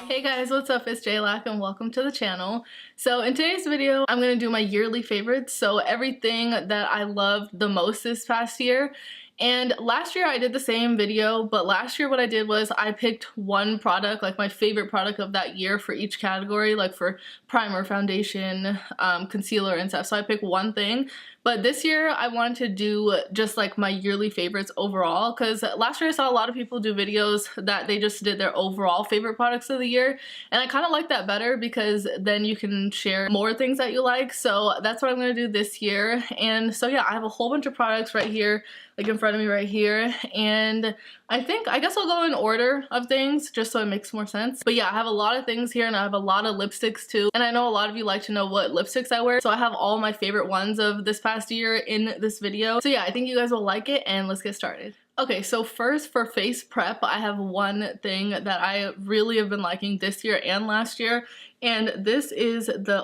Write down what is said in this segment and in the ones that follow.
Hey guys, what's up? It's Lakh and welcome to the channel. So in today's video, I'm going to do my yearly favorites. So everything that I loved the most this past year. And last year I did the same video, but last year what I did was I picked one product, like my favorite product of that year for each category, like for primer, foundation, concealer and stuff. So I picked one thing. But this year I wanted to do just like my yearly favorites overall, because last year I saw a lot of people do videos that they just did their overall favorite products of the year, and I kind of like that better because then you can share more things that you like. So that's what I'm going to do this year. And so yeah, I have a whole bunch of products right here, like in front of me right here, and I guess I'll go in order of things just so it makes more sense. But yeah, I have a lot of things here and I have a lot of lipsticks too, and I know a lot of you like to know what lipsticks I wear, so I have all my favorite ones of this past year in this video. So yeah, I think you guys will like it, and let's get started. Okay, so first for face prep, I have one thing that I really have been liking this year and last year, and this is the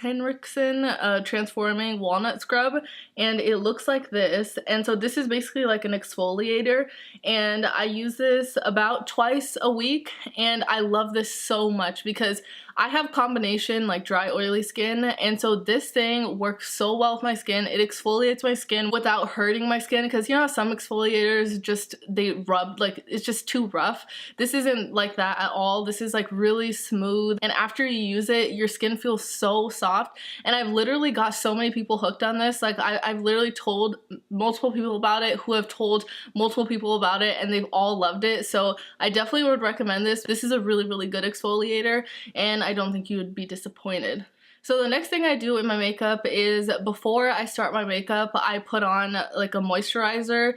Henriksen Transforming Walnut Scrub, and it looks like this. And so this is basically like an exfoliator, and I use this about twice a week, and I love this so much because I have combination like dry oily skin, and so this thing works so well with my skin. It exfoliates my skin without hurting my skin, because you know some exfoliators just, they rub, like it's just too rough. This isn't like that at all. This is like really smooth, and after you use it your skin feels so soft. And I've literally got so many people hooked on this. Like I've literally told multiple people about it who have told multiple people about it, and they've all loved it. So I definitely would recommend this. This is a really good exfoliator, and I don't think you would be disappointed. So the next thing I do in my makeup is before I start my makeup, I put on like a moisturizer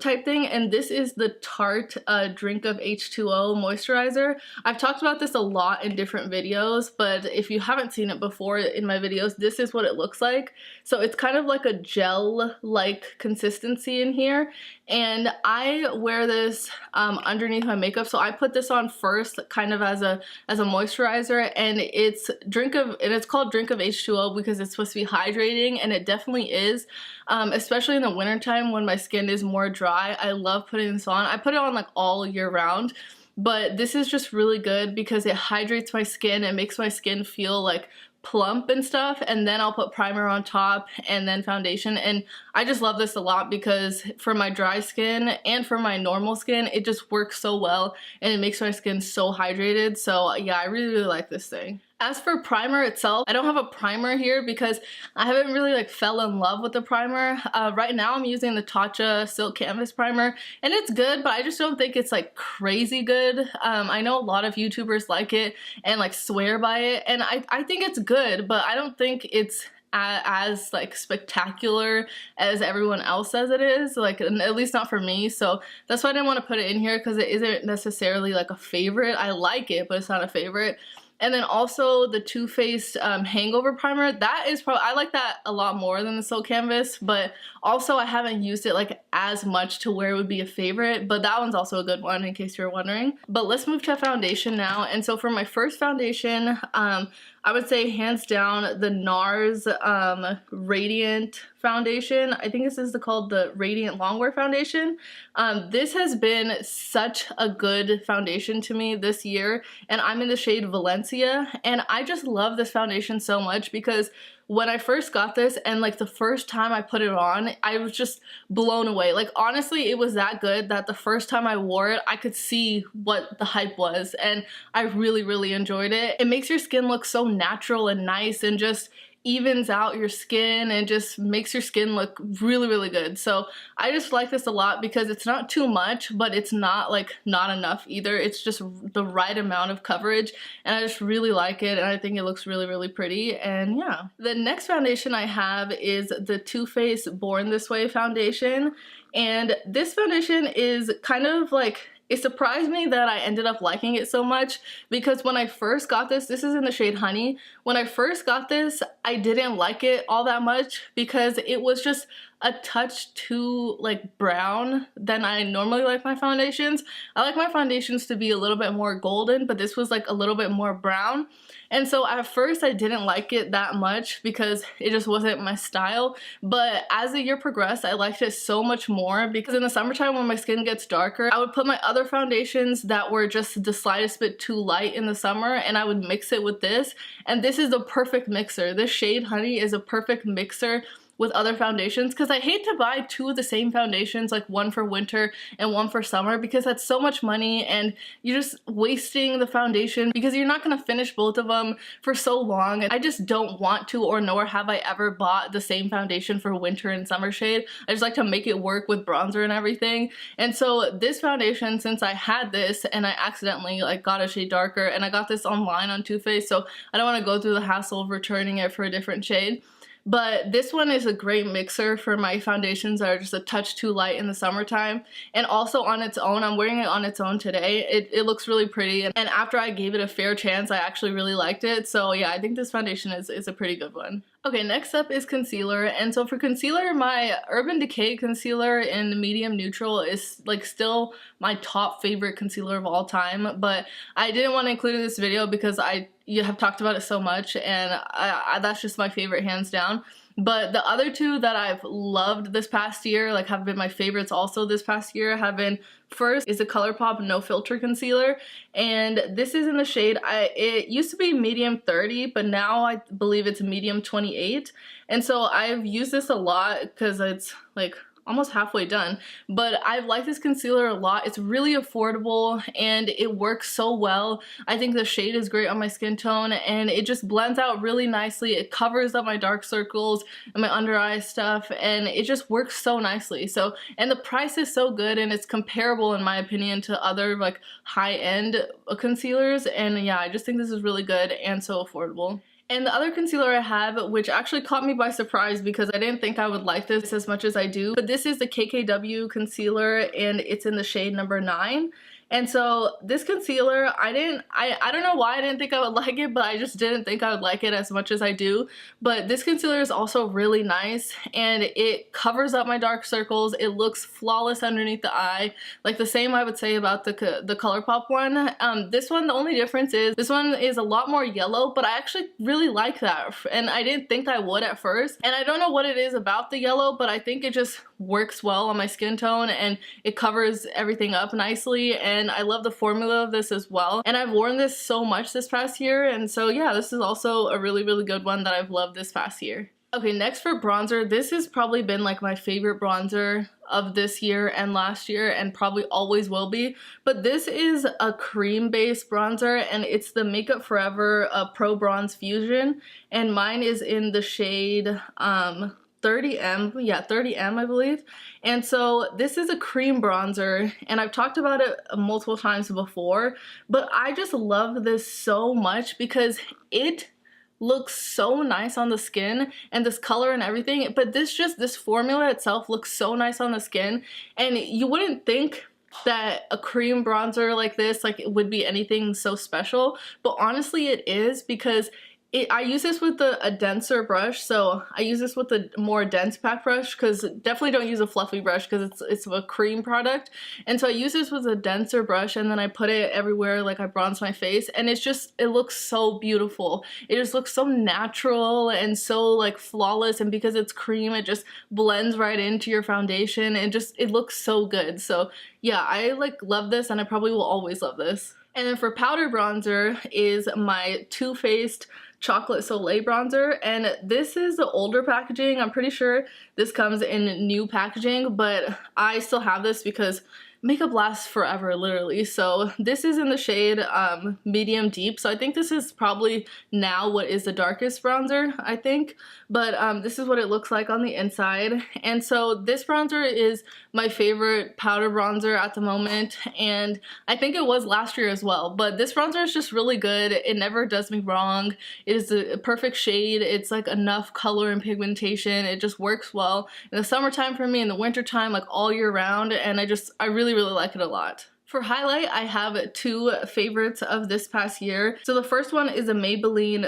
type thing, and this is the Tarte Drink of H2O moisturizer. I've talked about this a lot in different videos, but if you haven't seen it before in my videos, this is what it looks like. So it's kind of like a gel-like consistency in here, and I wear this underneath my makeup. So I put this on first kind of as a moisturizer, and it's called Drink of H2O because it's supposed to be hydrating, and it definitely is, especially in the wintertime when my skin is more dry. I love putting this on. I put it on like all year round, but this is just really good because it hydrates my skin. It makes my skin feel like plump and stuff, and then I'll put primer on top and then foundation. And I just love this a lot because for my dry skin and for my normal skin, it just works so well and it makes my skin so hydrated. So yeah, I really like this thing. As for primer itself, I don't have a primer here because I haven't really like fell in love with the primer. Right now I'm using the Tatcha Silk Canvas Primer, and it's good, but I just don't think it's like crazy good. I know a lot of YouTubers like it and like swear by it, and I think it's good, but I don't think it's as like spectacular as everyone else says it is, like at least not for me. So that's why I didn't want to put it in here, because it isn't necessarily like a favorite. I like it, but it's not a favorite. And then also the Too Faced Hangover Primer, that is probably, I like that a lot more than the Silk Canvas, but also I haven't used it like as much to where it would be a favorite, but that one's also a good one in case you're wondering. But let's move to foundation now. And so for my first foundation, I would say hands down the Nars Radiant foundation. I think this is called the Radiant Longwear foundation. This has been such a good foundation to me this year, and I'm in the shade Valencia, and I just love this foundation so much because when I first got this and like the first time I put it on, I was just blown away. Like honestly, it was that good that the first time I wore it, I could see what the hype was, and I really enjoyed it. It makes your skin look so natural and nice, and just evens out your skin and just makes your skin look really good. So I just like this a lot because it's not too much, but it's not like not enough either. It's just the right amount of coverage, and I just really like it, and I think it looks really pretty. And yeah, the next foundation I have is the Too Faced Born This Way foundation, and this foundation is kind of like, it surprised me that I ended up liking it so much, because when I first got this is in the shade Honey. When I first got this, I didn't like it all that much because it was just a touch too like brown than I normally like my foundations. I like my foundations to be a little bit more golden, but this was like a little bit more brown. And so at first I didn't like it that much because it just wasn't my style. But as the year progressed, I liked it so much more because in the summertime when my skin gets darker, I would put my other foundations that were just the slightest bit too light in the summer and I would mix it with this. And this is the perfect mixer. This shade Honey is a perfect mixer with other foundations because I hate to buy two of the same foundations, like one for winter and one for summer, because that's so much money and you're just wasting the foundation because you're not going to finish both of them for so long. And I just don't want to, or nor have I ever bought the same foundation for winter and summer shade. I just like to make it work with bronzer and everything. And so this foundation, since I had this and I accidentally like got a shade darker, and I got this online on Too Faced, so I don't want to go through the hassle of returning it for a different shade. But this one is a great mixer for my foundations that are just a touch too light in the summertime. And also on its own, I'm wearing it on its own today. It looks really pretty. And after I gave it a fair chance, I actually really liked it. So yeah, I think this foundation is a pretty good one. Okay, next up is concealer. And so for concealer, my Urban Decay concealer in medium neutral is like still my top favorite concealer of all time. But I didn't want to include it in this video because you have talked about it so much, and that's just my favorite hands down. But the other two that I've loved this past year, like have been my favorites also this past year, have been, first is the Colourpop No Filter Concealer, and this is in the shade, it used to be medium 30, but now I believe it's medium 28, and so I've used this a lot because it's like almost halfway done. But I've liked this concealer a lot. It's really affordable and it works so well. I think the shade is great on my skin tone and it just blends out really nicely. It covers up my dark circles and my under eye stuff, and it just works so nicely. So, and the price is so good and it's comparable in my opinion to other like high-end concealers, and yeah, I just think this is really good and so affordable. And the other concealer I have, which actually caught me by surprise because I didn't think I would like this as much as I do, but this is the KKW Concealer and it's in the shade number 9. And so this concealer, I don't know why I didn't think I would like it, but I just didn't think I would like it as much as I do. But this concealer is also really nice and it covers up my dark circles. It looks flawless underneath the eye. Like the same I would say about the Colourpop one. This one, the only difference is this one is a lot more yellow, but I actually really like that. And I didn't think I would at first. And I don't know what it is about the yellow, but I think it just works well on my skin tone and it covers everything up nicely. And I love the formula of this as well, and I've worn this so much this past year, and so yeah, this is also a really good one that I've loved this past year. Okay, next for bronzer, this has probably been like my favorite bronzer of this year and last year and probably always will be, but this is a cream based bronzer and it's the MakeupForever Pro Bronze Fusion, and mine is in the shade 30M, yeah, 30M I believe. And so this is a cream bronzer and I've talked about it multiple times before, but I just love this so much because it looks so nice on the skin and this color and everything, but this formula itself looks so nice on the skin, and you wouldn't think that a cream bronzer like this like it would be anything so special, but honestly it is, because I use this with a denser brush, so I use this with a more dense pack brush, because definitely don't use a fluffy brush because it's a cream product. And so I use this with a denser brush and then I put it everywhere, like I bronze my face, and it looks so beautiful. It just looks so natural and so like flawless, and because it's cream it just blends right into your foundation and it looks so good. So yeah, I like love this and I probably will always love this. And then for powder bronzer is my Too Faced Chocolate Soleil bronzer, and this is the older packaging. I'm pretty sure this comes in new packaging, but I still have this because makeup lasts forever, literally. So this is in the shade medium deep, so I think this is probably now what is the darkest bronzer, I think, but this is what it looks like on the inside. And so this bronzer is my favorite powder bronzer at the moment, and I think it was last year as well, but this bronzer is just really good. It never does me wrong. It is a perfect shade. It's like enough color and pigmentation. It just works well in the summertime for me, in the wintertime, like all year round, and I really like it a lot. For highlight, I have two favorites of this past year. So the first one is a Maybelline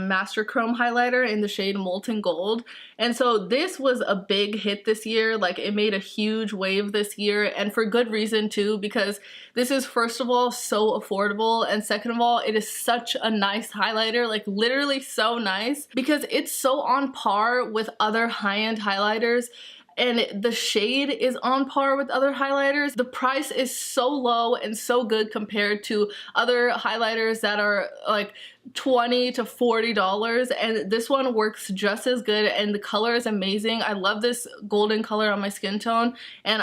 Master Chrome highlighter in the shade Molten Gold. And so this was a big hit this year. Like, it made a huge wave this year, and for good reason too, because this is, first of all, so affordable, and second of all, it is such a nice highlighter, like literally so nice, because it's so on par with other high-end highlighters. And the shade is on par with other highlighters. The price is so low and so good compared to other highlighters that are like $20 to $40, and this one works just as good, and the color is amazing. I love this golden color on my skin tone, and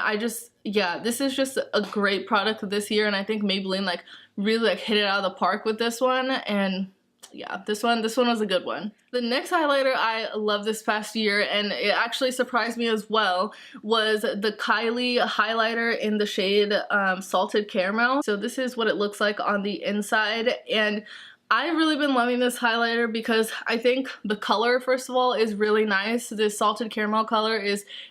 yeah, this is just a great product this year, and I think Maybelline like really like hit it out of the park with this one. And yeah, this one was a good one. The next highlighter I love this past year, and it actually surprised me as well, was the Kylie highlighter in the shade Salted Caramel. So this is what it looks like on the inside, and I've really been loving this highlighter because I think the color, first of all, is really nice. This Salted Caramel color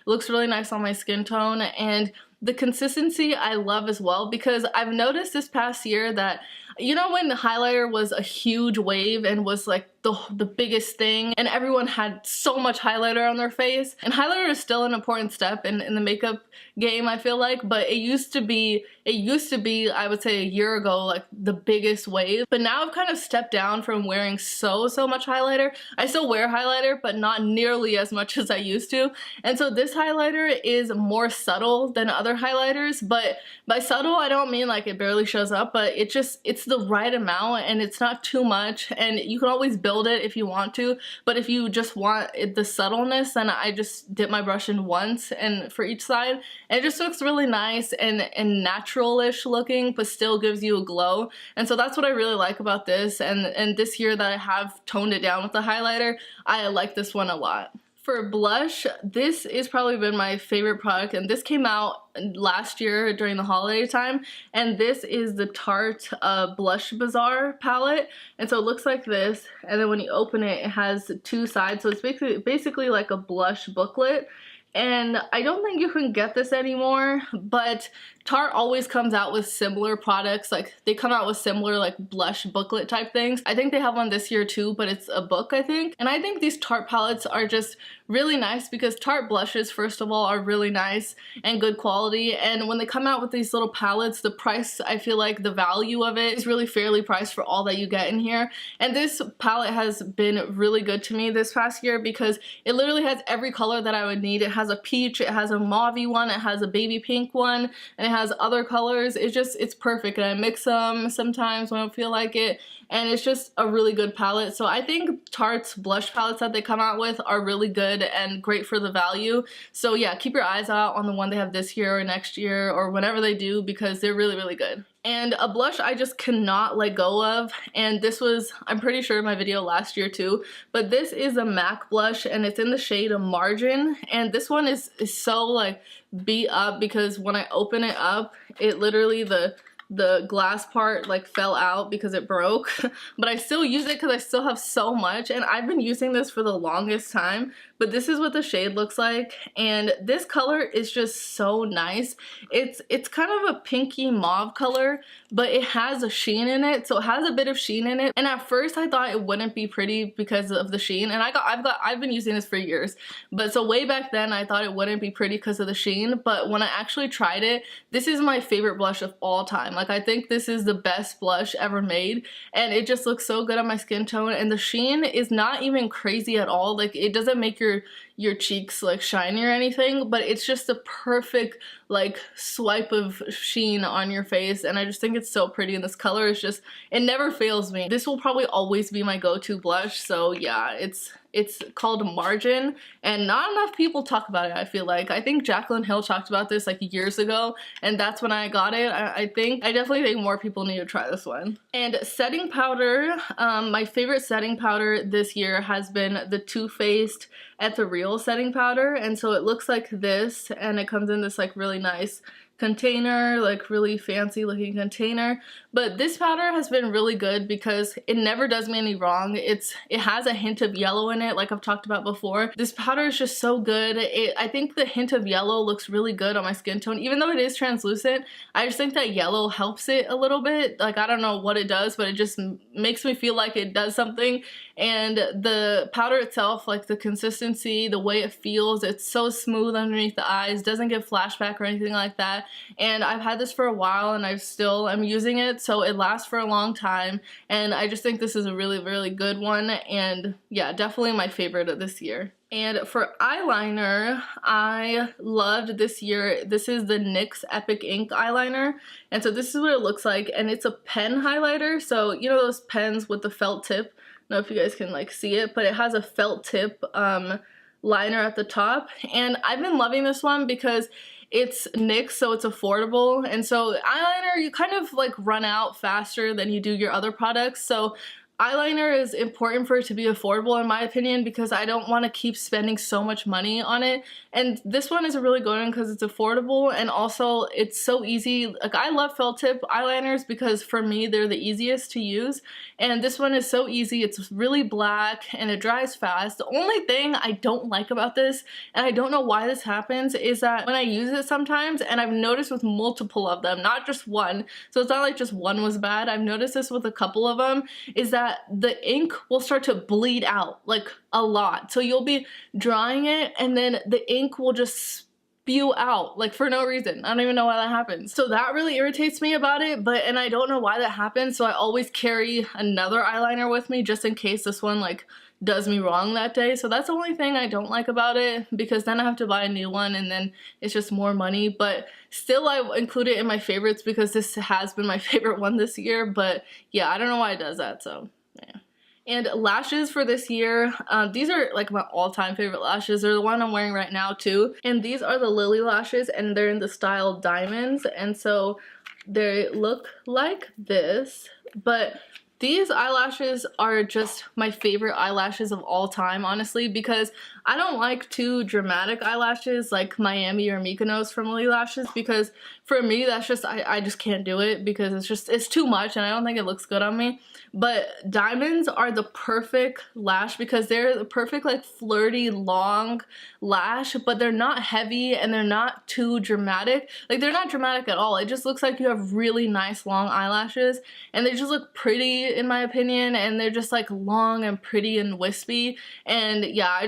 looks really nice on my skin tone, and the consistency I love as well, because I've noticed this past year that, you know, when the highlighter was a huge wave and was like the biggest thing, and everyone had so much highlighter on their face, and highlighter is still an important step in the makeup game, I feel like, but it used to be, I would say a year ago, like the biggest wave. But now I've kind of stepped down from wearing so much highlighter. I still wear highlighter, but not nearly as much as I used to. And so this highlighter is more subtle than other highlighters, but by subtle I don't mean like it barely shows up, but it's the right amount, and it's not too much, and you can always build it if you want to. But if you just want the subtleness, then I just dip my brush in once and for each side, and it just looks really nice and natural-ish looking, but still gives you a glow. And so that's what I really like about this, and this year that I have toned it down with the highlighter, I like this one a lot. For blush, this has probably been my favorite product, and this came out last year during the holiday time, and this is the Tarte Blush Bazaar palette. And so it looks like this, and then when you open it, it has two sides, so it's basically like a blush booklet. And I don't think you can get this anymore, but Tarte always comes out with similar products. Like, they come out with similar like blush booklet type things. I think they have one this year too, but it's a book, I think. And I think these Tarte palettes are just really nice, because Tarte blushes, first of all, are really nice and good quality. And when they come out with these little palettes, the price, I feel like the value of it is really fairly priced for all that you get in here. And this palette has been really good to me this past year, because it literally has every color that I would need. It has a peach, it has a mauve-y one, it has a baby pink one, and it has other colors. It's perfect, and I mix them sometimes when I feel like it, and it's just a really good palette. So I think Tarte's blush palettes that they come out with are really good and great for the value. So yeah, keep your eyes out on the one they have this year or next year or whenever they do, because they're really good. And a blush I just cannot let go of, and this was, I'm pretty sure, my video last year too, but this is a MAC blush, and it's in the shade of Margin, and this one is so like beat up, because when I open it up, it literally, the glass part like fell out because it broke. But I still use it because I still have so much, and I've been using this for the longest time. But this is what the shade looks like, and this color is just so nice. It's kind of a pinky mauve color, but it has a sheen in it, so it has a bit of sheen in it. And at first I thought it wouldn't be pretty because of the sheen, and I've been using this for years, but so way back then I thought it wouldn't be pretty because of the sheen. But when I actually tried it, this is my favorite blush of all time. Like, I think this is the best blush ever made, and it just looks so good on my skin tone, and the sheen is not even crazy at all. Like, it doesn't make your cheeks like shiny or anything, but it's just a perfect like swipe of sheen on your face, and I just think it's so pretty, and this color is just, it never fails me. This will probably always be my go-to blush. So yeah, it's called Margin, and not enough people talk about it, I feel like. I think Jaclyn Hill talked about this like years ago, and that's when I got it. I definitely think more people need to try this one. And setting powder, my favorite setting powder this year has been the Too Faced Ethereal setting powder, and so it looks like this, and it comes in this like really nice container, like really fancy looking container. But this powder has been really good because it never does me any wrong. It has a hint of yellow in it, like I've talked about before. This powder is just so good. I think the hint of yellow looks really good on my skin tone. Even though it is translucent, I just think that yellow helps it a little bit. Like, I don't know what it does, but it just makes me feel like it does something. And the powder itself, like the consistency, the way it feels, it's so smooth underneath the eyes, doesn't give flashback or anything like that. And I've had this for a while and I'm using it, so it lasts for a long time. And I just think this is a really, really good one. And yeah, definitely my favorite of this year. And for eyeliner, I loved this year. This is the NYX Epic Ink Eyeliner. And so this is what it looks like. And it's a pen highlighter. So, you know those pens with the felt tip? I don't know if you guys can like see it, but it has a felt tip liner at the top. And I've been loving this one because it's NYX, so it's affordable. And so eyeliner, you kind of like run out faster than you do your other products. So eyeliner is important for it to be affordable, in my opinion, because I don't want to keep spending so much money on it. And this one is a really good one because it's affordable, and also it's so easy. Like, I love felt tip eyeliners because for me they're the easiest to use, and this one is so easy. It's really black and it dries fast. The only thing I don't like about this, and I don't know why this happens, is that when I use it sometimes, and I've noticed with multiple of them, not just one, so it's not like just one was bad, I've noticed this with a couple of them, is that the ink will start to bleed out like a lot. So you'll be drying it and then the ink will just spew out like for no reason. I don't even know why that happens. So that really irritates me about it, and I don't know why that happens. So I always carry another eyeliner with me just in case this one like does me wrong that day. So that's the only thing I don't like about it, because then I have to buy a new one and then it's just more money. But still, I include it in my favorites because this has been my favorite one this year. But yeah, I don't know why it does that. So yeah. And lashes for this year, these are like my all-time favorite lashes. They're the one I'm wearing right now too. And these are the Lilly lashes, and they're in the style Diamonds. And so they look like this, but these eyelashes are just my favorite eyelashes of all time, honestly, because I don't like too dramatic eyelashes like Miami or Mykonos from Lilly Lashes, because for me that's just, I just can't do it because it's too much and I don't think it looks good on me. But Diamonds are the perfect lash because they're the perfect like flirty long lash, but they're not heavy and they're not too dramatic. Like, they're not dramatic at all. It just looks like you have really nice long eyelashes, and they just look pretty in my opinion, and they're just like long and pretty and wispy. And yeah,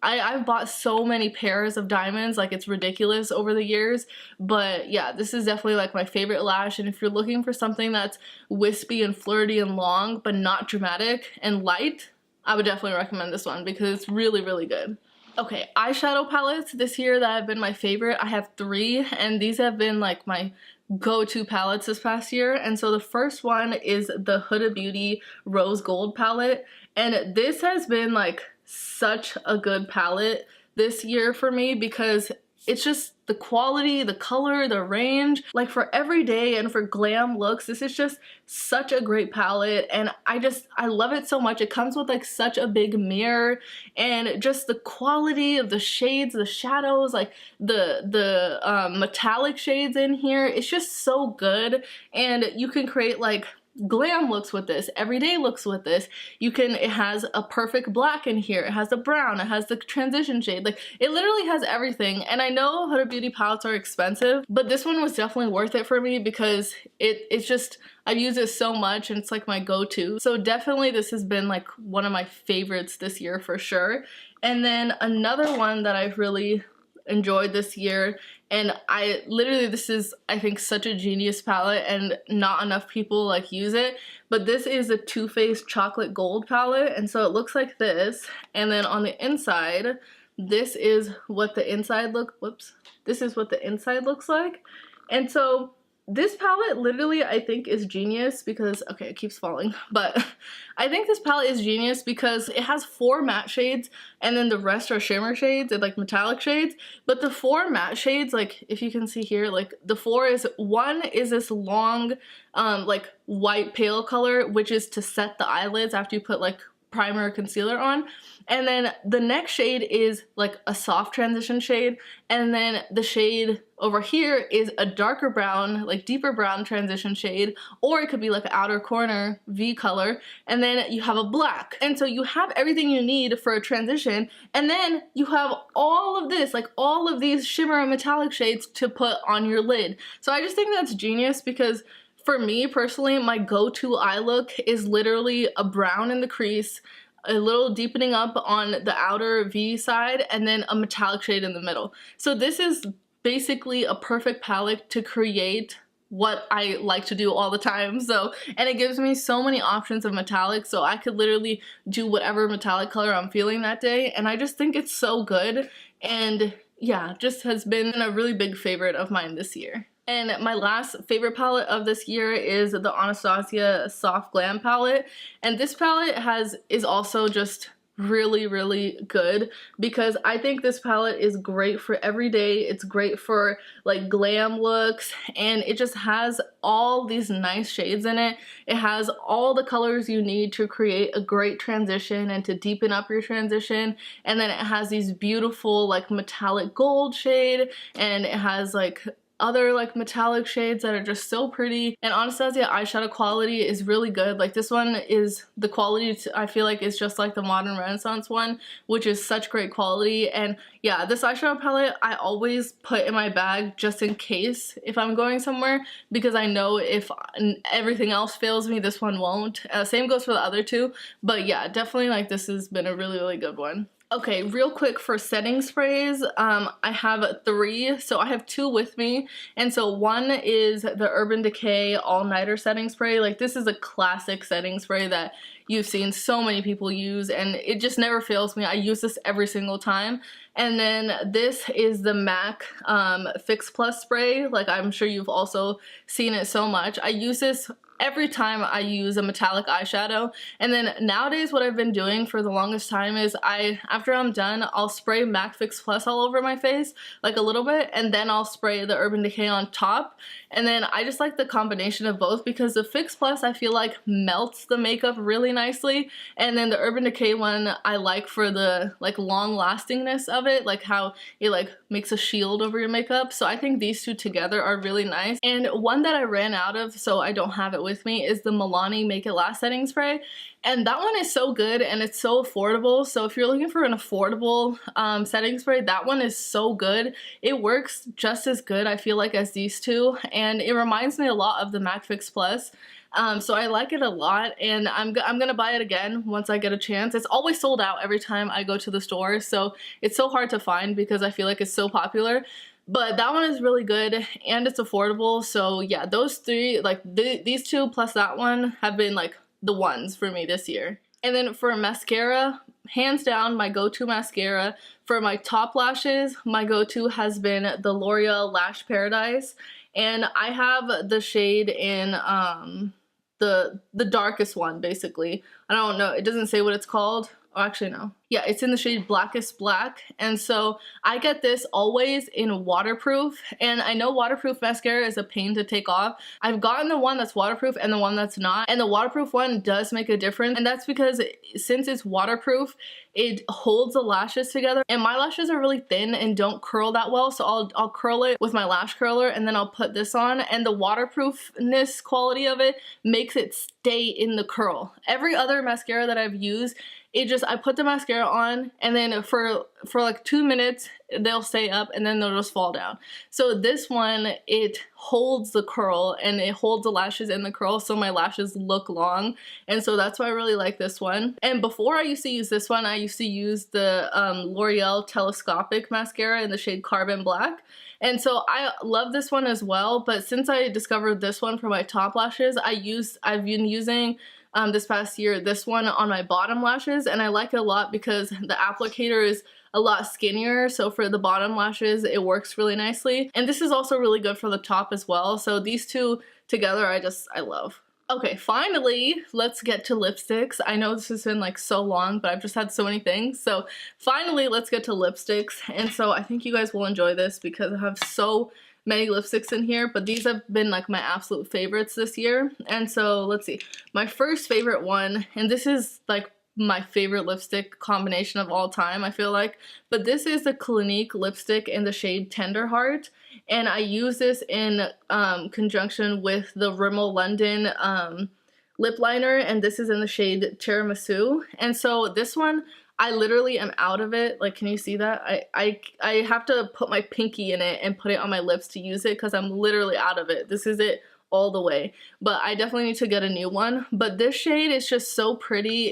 I've bought so many pairs of Diamonds, like it's ridiculous over the years. But yeah, this is definitely like my favorite lash, and if you're looking for something that's wispy and flirty and long but not dramatic and light, I would definitely recommend this one because it's really, really good. Okay, eyeshadow palettes this year that have been my favorite. I have 3, and these have been like my go-to palettes this past year. And so the first one is the Huda Beauty Rose Gold palette, and this has been like such a good palette this year for me because it's just the quality, the color, the range, like for everyday and for glam looks, this is just such a great palette, and I love it so much. It comes with like such a big mirror, and just the quality of the shades, the shadows, like the metallic shades in here, it's just so good. And you can create like glam looks with this, everyday looks with this. It has a perfect black in here, it has the brown, it has the transition shade, like it literally has everything. And I know Huda Beauty palettes are expensive, but this one was definitely worth it for me because it's just, I use it so much and it's like my go-to. So definitely this has been like one of my favorites this year for sure. And then another one that I've really enjoyed this year, and this is I think such a genius palette and not enough people like use it, but this is a Too Faced Chocolate Gold palette. And so it looks like this, and then on the inside, this is what the inside looks like. And so this palette literally I think is genius because, okay, it keeps falling, but I think this palette is genius because it has 4 matte shades and then the rest are shimmer shades and like metallic shades. But the 4 matte shades, like if you can see here, like the 4 is, one is this long like white pale color, which is to set the eyelids after you put like primer or concealer on. And then the next shade is like a soft transition shade, and then the shade over here is a darker brown, like deeper brown transition shade, or it could be like an outer corner V color, and then you have a black. And so you have everything you need for a transition, and then you have all of this, like all of these shimmer and metallic shades to put on your lid. So I just think that's genius, because for me personally, my go-to eye look is literally a brown in the crease, a little deepening up on the outer V side, and then a metallic shade in the middle. So this is basically a perfect palette to create what I like to do all the time. So, and it gives me so many options of metallic, so I could literally do whatever metallic color I'm feeling that day, and I just think it's so good. And yeah, just has been a really big favorite of mine this year. And my last favorite palette of this year is the Anasazi Soft Glam palette. And this palette is also just really good, because I think this palette is great for every day. It's great for like glam looks, and it just has all these nice shades in it. It has all the colors you need to create a great transition and to deepen up your transition. And then it has these beautiful like metallic gold shade, and it has like other like metallic shades that are just so pretty. And Anasazi eyeshadow quality is really good. Like this one is, the quality I feel like is just like the Modern Renaissance one, which is such great quality. And yeah, this eyeshadow palette I always put in my bag just in case if I'm going somewhere, because I know if everything else fails me, this one won't. Same goes for the other two, but yeah, definitely like this has been a really good one. Okay, real quick for setting sprays, I have 3, so I have 2 with me, and so one is the Urban Decay All Nighter setting spray. Like this is a classic setting spray that you've seen so many people use, and it just never fails me. I use this every single time. And then this is the MAC Fix Plus spray. Like I'm sure you've also seen it so much. I use this every time I use a metallic eyeshadow. And then nowadays what I've been doing for the longest time is after I'm done, I'll spray MAC Fix Plus all over my face, like a little bit, and then I'll spray the Urban Decay on top. And then I just like the combination of both, because the Fix Plus I feel like melts the makeup really nicely, and then the Urban Decay one I like for the like long lastingness of it, like how it like makes a shield over your makeup. So I think these two together are really nice. And one that I ran out of, so I don't have it with me, is the Milani Make It Last setting spray. And that one is so good, and it's so affordable. So if you're looking for an affordable setting spray, that one is so good. It works just as good, I feel like, as these two, and it reminds me a lot of the MAC Fix Plus. So I like it a lot, and I'm gonna buy it again once I get a chance. It's always sold out every time I go to the store, so it's so hard to find because I feel like it's so popular. But that one is really good, and it's affordable. So yeah, those 3, like these 2 plus that one, have been like the ones for me this year. And then for mascara, hands down my go-to mascara. For my top lashes, my go-to has been the L'Oreal Lash Paradise, and I have the shade in the darkest one, basically. I don't know, it doesn't say what it's called. Oh, actually no. Yeah, it's in the shade Blackest Black, and so I get this always in waterproof, and I know waterproof mascara is a pain to take off. I've gotten the one that's waterproof and the one that's not, and the waterproof one does make a difference, and that's because since it's waterproof, it holds the lashes together, and my lashes are really thin and don't curl that well, so I'll curl it with my lash curler, and then I'll put this on, and the waterproofness quality of it makes it stay in the curl. Every other mascara that I've used, I put the mascara on, and then for like 2 minutes they'll stay up, and then they'll just fall down. So this one, it holds the curl, and it holds the lashes in the curl, so my lashes look long, and so that's why I really like this one. And before I used to use this one, I used to use the L'Oreal Telescopic mascara in the shade Carbon Black. And so I love this one as well, but since I discovered this one for my top lashes, I've been using this past year this one on my bottom lashes, and I like it a lot because the applicator is a lot skinnier, so for the bottom lashes it works really nicely. And this is also really good for the top as well, so these two together I love. Okay, finally, let's get to lipsticks. I know this has been like so long, but I've just had so many things. So finally, let's get to lipsticks. And so I think you guys will enjoy this because I have so many lipsticks in here, but these have been like my absolute favorites this year. And so let's see, my first favorite one, and this is like my favorite lipstick combination of all time, I feel like. But this is the Clinique lipstick in the shade Tender Heart, and I use this in conjunction with the Rimmel London lip liner, and this is in the shade Tiramisu. And so this one, I literally am out of it. Like, can you see that? I have to put my pinky in it and put it on my lips to use it because I'm literally out of it. This is it all the way. But I definitely need to get a new one. But this shade is just so pretty.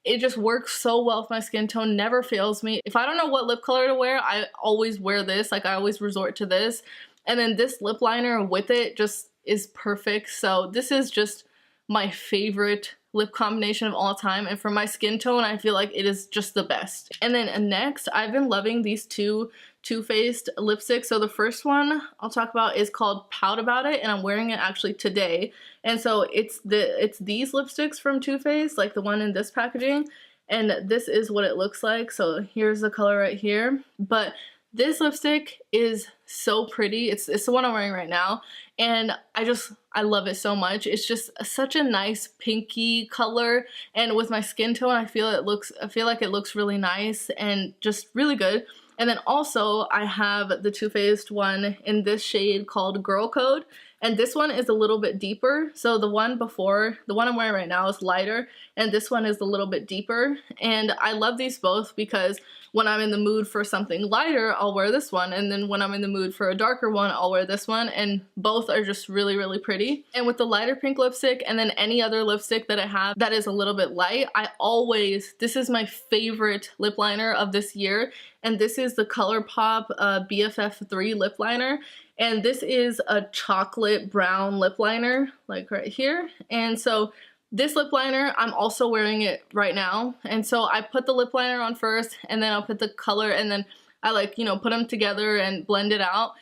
It just works so well with my skin tone, never fails me. If I don't know what lip color to wear, I always wear this. Like, I always resort to this. And then this lip liner with it just is perfect. So this is just my favorite lip combination of all time, and for my skin tone, I feel like it is just the best. And then next, I've been loving these two Too Faced lipsticks. So the first one I'll talk about is called Pout About It, and I'm wearing it actually today. And so it's these lipsticks from Too Faced, like the one in this packaging, and this is what it looks like. So here's the color right here. But this lipstick is so pretty. It's the one I'm wearing right now, and I love it so much. It's just such a nice pinky color, and with my skin tone, I feel like it looks really nice and just really good. And then also I have the Too Faced one in this shade called Girl Code, and this one is a little bit deeper. So the one I'm wearing right now is lighter, and this one is a little bit deeper. And I love these both because when I'm in the mood for something lighter, I'll wear this one, and then when I'm in the mood for a darker one, I'll wear this one, and both are just really, really pretty. And with the lighter pink lipstick and then any other lipstick that I have that is a little bit light, this is my favorite lip liner of this year, and this is the Colourpop BFF3 lip liner. And this is a chocolate brown lip liner, like right here. And so this lip liner, I'm also wearing it right now. And so I put the lip liner on first, and then I'll put the color, and then I put them together and blend it out.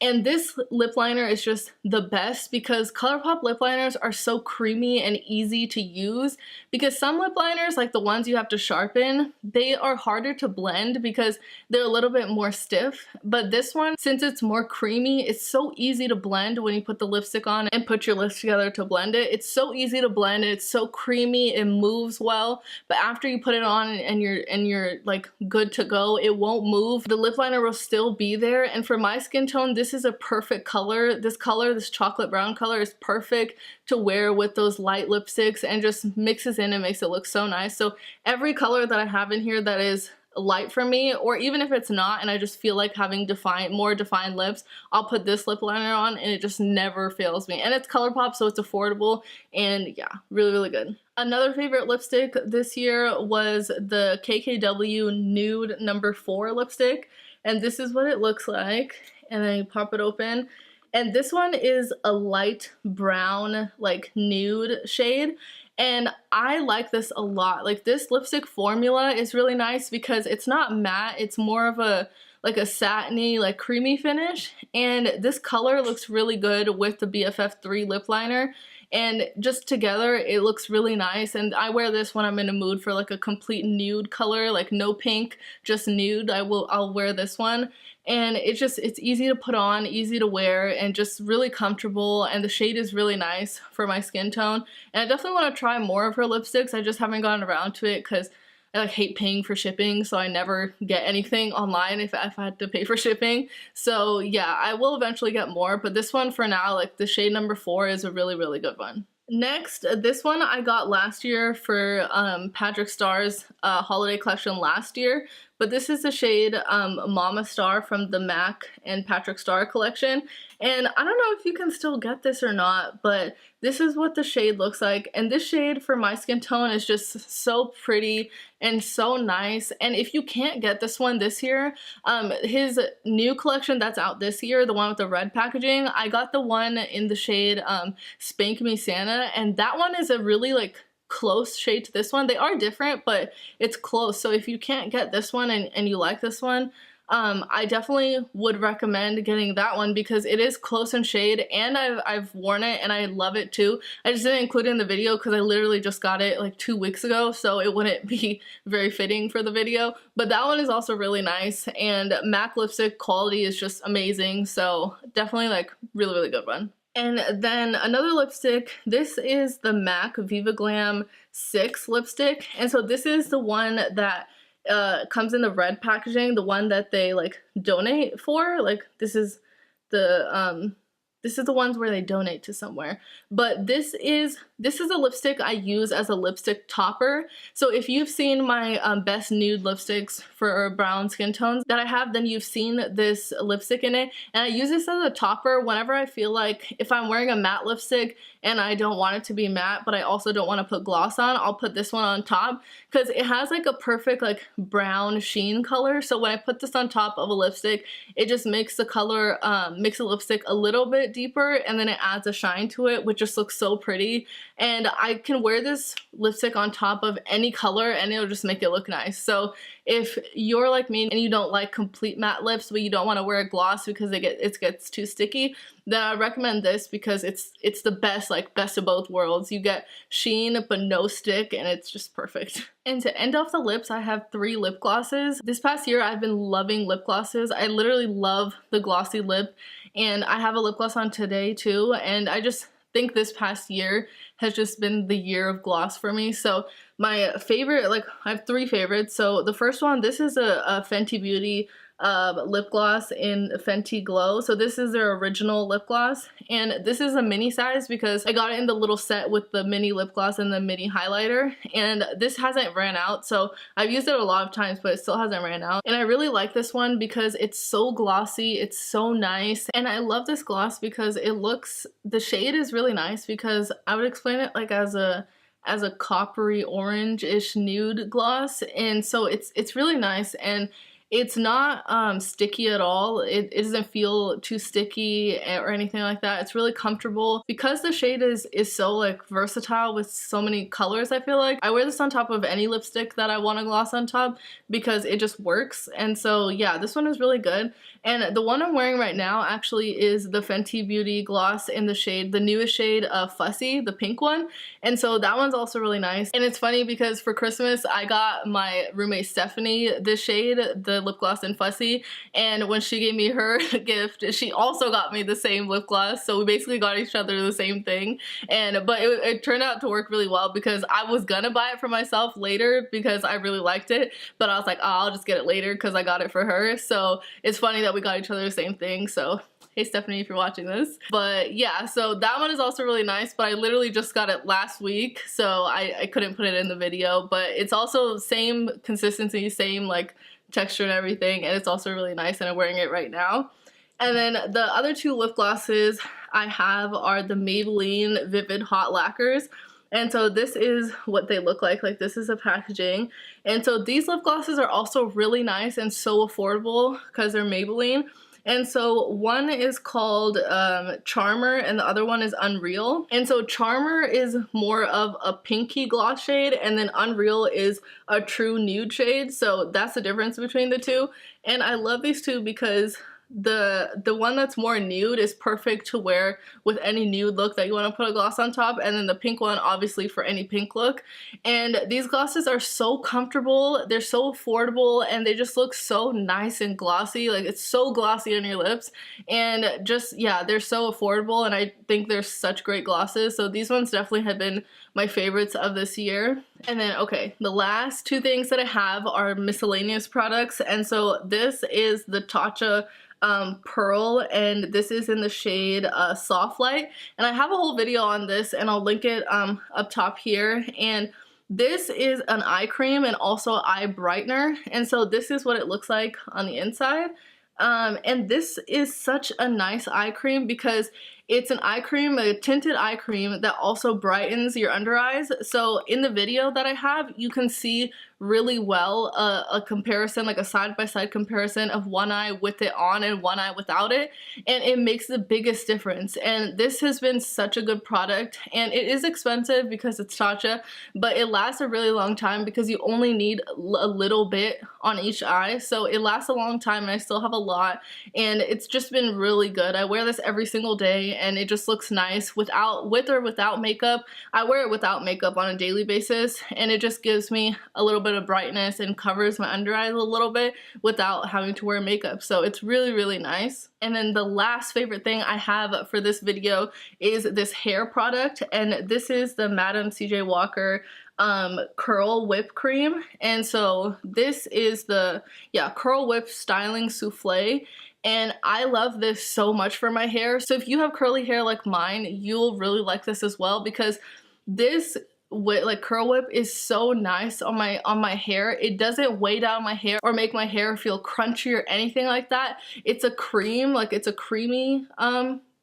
And this lip liner is just the best because Colourpop lip liners are so creamy and easy to use, because some lip liners, like the ones you have to sharpen, they are harder to blend because they're a little bit more stiff. But this one, since it's more creamy, it's so easy to blend when you put the lipstick on and put your lips together to blend it. It's so easy to blend, it's so creamy, it moves well, but after you put it on and you're like good to go, it won't move. The lip liner will still be there, and for my skin tone, this is a perfect color. This chocolate brown color is perfect to wear with those light lipsticks and just mixes in and makes it look so nice. So every color that I have in here that is light for me, or even if it's not and I just feel like having more defined lips, I'll put this lip liner on and it just never fails me. And it's Colourpop, so it's affordable, and yeah, really, really good. Another favorite lipstick this year was the KKW Nude No. 4 lipstick, and this is what it looks like. And then you pop it open, and this one is a light brown, like nude shade, and I like this a lot. Like, this lipstick formula is really nice because it's not matte, it's more of a satiny, like creamy finish, and this color looks really good with the BFF3 lip liner, and just together it looks really nice. And I wear this when I'm in a mood for like a complete nude color, like no pink, just nude. I'll wear this one, and it's easy to put on, easy to wear, and just really comfortable, and the shade is really nice for my skin tone. And I definitely want to try more of her lipsticks. I just haven't gotten around to it because I hate paying for shipping, so I never get anything online if I had to pay for shipping. So yeah, I will eventually get more, but this one for now, like the shade No. 4, is a really, really good one. Next, this one I got last year for Patrick Starr's holiday collection last year, but this is the shade Mama Star from the MAC and Patrick Starr collection. And I don't know if you can still get this or not, but this is what the shade looks like. And this shade for my skin tone is just so pretty and so nice. And if you can't get this one this year, his new collection that's out this year, the one with the red packaging, I got the one in the shade Spank Me Santa, and that one is a really close shade to this one. They are different, but it's close. So if you can't get this one and you like this one, I definitely would recommend getting that one because it is close in shade, and I've worn it and I love it too. I just didn't include it in the video because I literally just got it like 2 weeks ago, so it wouldn't be very fitting for the video. But that one is also really nice, and MAC lipstick quality is just amazing, so definitely really, really good one. And then another lipstick, this is the MAC Viva Glam 6 lipstick. And so this is the one that comes in the red packaging, the one that they like donate for. Like this is the ones where they donate to somewhere. But this is a lipstick I use as a lipstick topper. So if you've seen my best nude lipsticks for brown skin tones that I have, then you've seen this lipstick in it. And I use this as a topper whenever I feel like if I'm wearing a matte lipstick and I don't want it to be matte, but I also don't want to put gloss on, I'll put this one on top because it has like a perfect like brown sheen color. So when I put this on top of a lipstick, it just makes the color, makes the lipstick a little bit deeper, and then it adds a shine to it, which just looks so pretty. And I can wear this lipstick on top of any color and it'll just make it look nice. So if you're like me and you don't like complete matte lips but you don't want to wear a gloss because it gets too sticky, then I recommend this because it's the best, like best of both worlds. You get sheen but no stick, and it's just perfect. And to end off the lips, I have 3 lip glosses. This past year I've been loving lip glosses. I literally love the glossy lip, and I have a lip gloss on today too, and I just think this past year has just been the year of gloss for me. So my favorite, like I have 3 favorites. So the first one, this is a Fenty Beauty lip gloss in Fenty Glow. So this is their original lip gloss, and this is a mini size because I got it in the little set with the mini lip gloss and the mini highlighter, and this hasn't ran out. So I've used it a lot of times, but it still hasn't ran out. And I really like this one because it's so glossy, it's so nice, and I love this gloss because it looks, the shade is really nice because I would explain it like as a coppery orange-ish nude gloss, and so it's really nice, and it's not sticky at all. It doesn't feel too sticky or anything like that. It's really comfortable. Because the shade is so like versatile with so many colors, I feel like I wear this on top of any lipstick that I want to gloss on top because it just works. And so yeah, this one is really good. And the one I'm wearing right now actually is the Fenty Beauty gloss in the shade, the newest shade of Fussy, the pink one. And so that one's also really nice. And it's funny because for Christmas, I got my roommate Stephanie this shade, the lip gloss in Fussy. And when she gave me her gift, she also got me the same lip gloss. So we basically got each other the same thing. But it turned out to work really well because I was gonna buy it for myself later because I really liked it. But I was like, oh, I'll just get it later because I got it for her. So it's funny that we got each other the same thing. So hey Stephanie, if you're watching this. But yeah, so that one is also really nice, but I literally just got it last week, so I couldn't put it in the video. But it's also same consistency, same like texture and everything, and it's also really nice, and I'm wearing it right now. And then the other 2 lip glosses I have are the Maybelline Vivid Hot Lacquers. And so this is what they look like this is the packaging. And so these lip glosses are also really nice and so affordable because they're Maybelline. And so one is called Charmer and the other one is Unreal. And so Charmer is more of a pinky gloss shade, and then Unreal is a true nude shade. So that's the difference between the 2. And I love these 2 because the one that's more nude is perfect to wear with any nude look that you want to put a gloss on top, and then the pink one obviously for any pink look. And these glosses are so comfortable, they're so affordable, and they just look so nice and glossy. Like it's so glossy on your lips, and just yeah, they're so affordable, and I think they're such great glosses. So these ones definitely have been my favorites of this year. And then okay, the last 2 things that I have are miscellaneous products, and so this is the Tatcha Pearl, and this is in the shade Soft Light, and I have a whole video on this and I'll link it up top here. And this is an eye cream and also eye brightener, and so this is what it looks like on the inside. And this is such a nice eye cream because it's an eye cream, a tinted eye cream that also brightens your under eyes. So in the video that I have, you can see really well a comparison, like a side-by-side comparison of one eye with it on and one eye without it, and it makes the biggest difference. And this has been such a good product, and it is expensive because it's Tatcha, but it lasts a really long time because you only need a little bit on each eye, so it lasts a long time, and I still have a lot, and it's just been really good. I wear this every single day, and it just looks nice with or without makeup. I wear it without makeup on a daily basis, and it just gives me a little bit bit of brightness and covers my under eyes a little bit without having to wear makeup. So it's really, really nice. And then the last favorite thing I have for this video is this hair product, and this is the Madam CJ Walker Curl Whip Cream. And so this is the Curl Whip Styling Souffle, and I love this so much for my hair. So if you have curly hair like mine, you'll really like this as well, because this Curl Whip is so nice on my hair. It doesn't weigh down my hair or make my hair feel crunchy or anything like that. It's a cream, like it's a creamy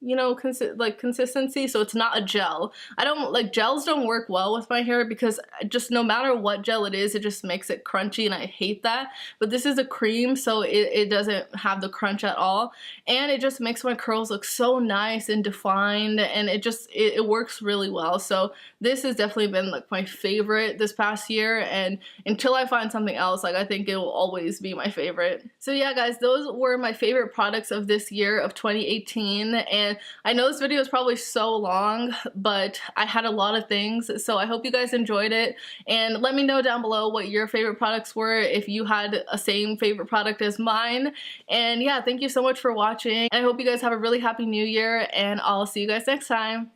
you know, consistency, so it's not a gel. I don't like gels, don't work well with my hair because just no matter what gel it is, it just makes it crunchy, and I hate that. But this is a cream, so it doesn't have the crunch at all, and it just makes my curls look so nice and defined, and it works really well. So this has definitely been like my favorite this past year, and until I find something else, like I think it will always be my favorite. So yeah guys, those were my favorite products of this year of 2018, and I know this video is probably so long, but I had a lot of things, so I hope you guys enjoyed it, and let me know down below what your favorite products were, if you had a same favorite product as mine. And yeah, thank you so much for watching, and I hope you guys have a really happy new year, and I'll see you guys next time.